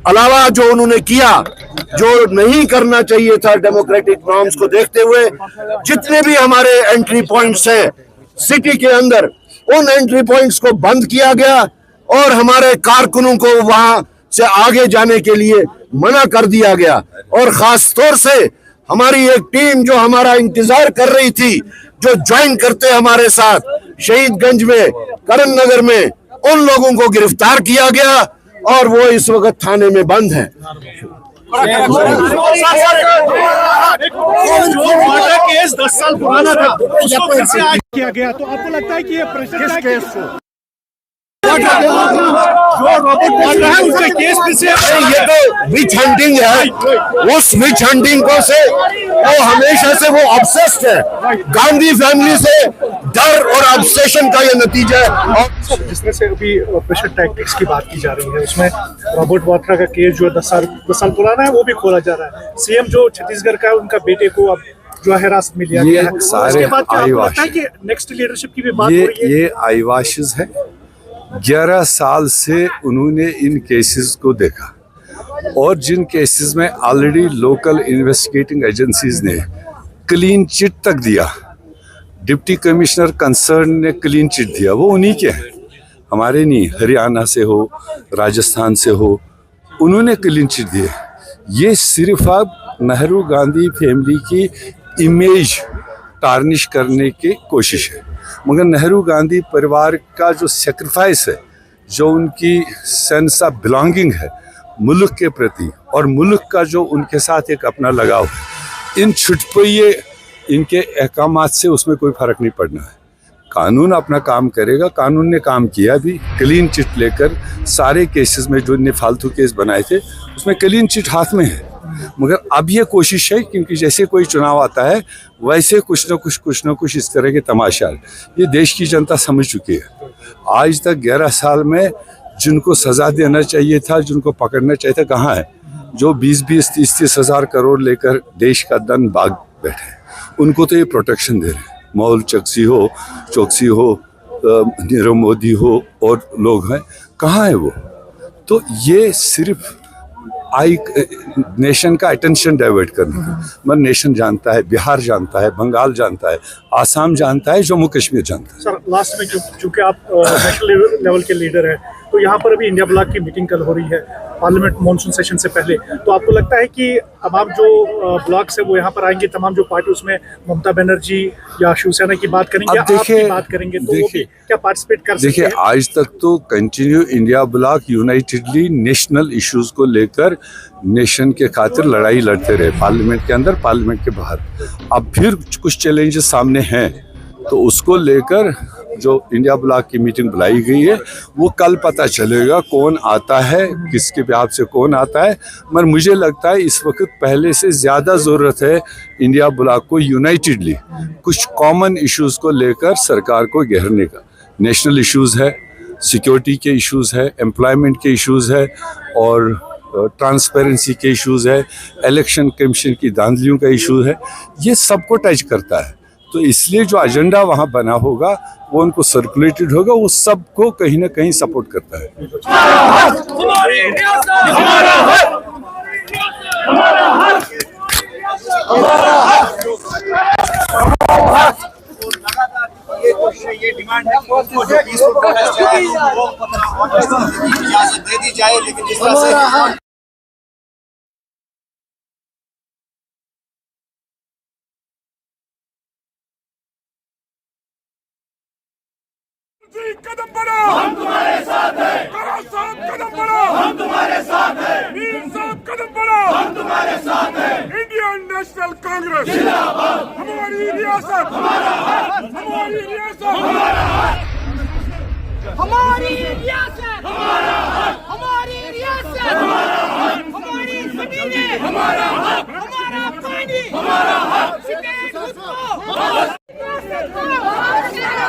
अलावा जो उन्होंने किया, जो नहीं करना चाहिए था डेमोक्रेटिक नॉर्म्स को देखते हुए, जितने भी हमारे एंट्री पॉइंट्स हैं सिटी के अंदर, उन एंट्री पॉइंट्स को बंद किया गया और हमारे कारकुनों को वहां से आगे जाने के लिए मना कर दिया गया। और खास तौर से हमारी एक टीम जो हमारा इंतजार कर रही थी, जो ज्वाइन करते हमारे साथ शहीदगंज में, करण नगर में, उन लोगों को गिरफ्तार किया गया और वो इस वक्त थाने में बंद है। केस 10 साल पुराना था, उसको फिर से आज किया गया, तो आपको लगता है कि ये प्रेशर केस को जो रॉबर्ट वाड्रा है उसके केस फिर से, ये तो विच हंटिंग है। उस विच हंटिंग को से वो हमेशा से वो ऑब्सेस्ड है। गांधी फैमिली से डर और ऑब्सेशन का ये नतीजा है। जिसमें से अभी प्रेशर टैक्टिक्स की बात की जा रही है, उसमें रॉबर्ट वाड्रा का केस जो 10 साल पुराना है वो भी खोला जा रहा है। सीएम जो छत्तीसगढ़ का है, उनका बेटे को अब जो है हिरासत में लिया गया है। उसके बाद क्या आपको लगता है कि नेक्स्ट लीडरशिप की भी बात हो रही है? ये आईवाशेस है। 11 साल से उन्होंने इन केसेस को देखा और जिन केसेस में ऑलरेडी लोकल इन्वेस्टिगेटिंग एजेंसीज ने क्लीन चिट तक दिया, डिप्टी कमिश्नर कंसर्न ने क्लीन चिट दिया, वो उन्हीं के हैं, हमारे नहीं। हरियाणा से हो, राजस्थान से हो, उन्होंने क्लीन चिट दिए। ये सिर्फ अब नेहरू गांधी फैमिली की इमेज टार्निश करने की कोशिश है, मगर नेहरू गांधी परिवार का जो सेक्रीफाइस है, जो उनकी सेंस ऑफ बिलोंगिंग है मुल्क के प्रति, और मुल्क का जो उनके साथ एक अपना लगाव है, इन छुटपुइये इनके अहकामात से उसमें कोई फर्क नहीं पड़ना है। कानून अपना काम करेगा। कानून ने काम किया भी, क्लीन चिट लेकर सारे केसेस में जो इनने फालतू केस बनाए थे उसमें क्लीन चिट हाथ में है। मगर अब ये कोशिश है, क्योंकि जैसे कोई चुनाव आता है वैसे कुछ न कुछ इस तरह के तमाशा ये देश की जनता समझ चुकी है। आज तक 11 साल में जिनको सजा देना चाहिए था, जिनको पकड़ना चाहिए था, कहाँ है? जो 20-20, 30-30 हज़ार करोड़ लेकर देश का धन भाग बैठे, उनको तो ये प्रोटेक्शन दे रहे हैं। मौल चौकसी हो, नीरव मोदी हो और लोग हैं, कहाँ है वो? तो ये सिर्फ नेशन का अटेंशन डाइवर्ट करने का। मगर नेशन जानता है, बिहार जानता है, बंगाल जानता है, आसाम जानता है, जम्मू कश्मीर जानता है। सर लास्ट में चूंकि आप नेशनल लेवल के लीडर हैं, तो यहाँ पर अभी इंडिया ब्लॉक की मीटिंग कल हो रही है पार्लियामेंट मॉनसून सेशन से पहले, तो आपको लगता है कि तमाम जो ब्लॉक्स है वो यहाँ पर आएंगे, तमाम जो पार्टी उसमें ममता बनर्जी या शिवसेना की बात करेंगे, आपकी बात करेंगे, तो वो भी क्या पार्टिसिपेट कर सकते हैं? देखिए, आज तक तो continue India block unitedly national issues को लेकर नेशन के खातिर लड़ाई लड़ते रहे, पार्लियामेंट के अंदर, पार्लियामेंट के बाहर। अब फिर कुछ चैलेंजेस सामने हैं, तो उसको लेकर जो इंडिया ब्लॉक की मीटिंग बुलाई गई है, वो कल पता चलेगा कौन आता है, किसके बिहाफ से कौन आता है। मगर मुझे लगता है इस वक्त पहले से ज़्यादा ज़रूरत है इंडिया ब्लॉक को यूनाइटेडली कुछ कॉमन इश्यूज़ को लेकर सरकार को घेरने का। नेशनल इश्यूज़ है, सिक्योरिटी के इश्यूज़ है, एम्प्लॉयमेंट के इश्यूज़ है, और ट्रांसपेरेंसी के इश्यूज़ है, इलेक्शन कमीशन की धांधलियों का इशू है, ये सबको टच करता है। तो इसलिए जो एजेंडा वहाँ बना होगा वो उनको सर्कुलेटेड होगा, वो सबको कहीं ना कहीं सपोर्ट करता है। ये डिमांड है इजाजत दे दी जाए, लेकिन जिस तरह से कदम बढ़ो, हम तुम्हारे साथ हैं। करो साहब कदम बढ़ो, हम तुम्हारे साथ हैं। मीर साहब कदम बढ़ो, हम तुम्हारे साथ हैं। इंडियन नेशनल कांग्रेस जिंदाबाद। हमारी रियासत हमारा हक, हमारी रियासत हमारा हक, हमारी रियासत हमारा हक, हमारी रियासत हमारा हक, हमारी जमीनें हमारा हक, हमारा पानी हमारा हक। स्टेट को हमारी रियासत को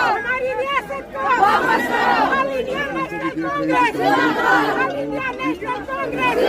हमारी रियासत को हमारी इंडियन नेशनल कांग्रेस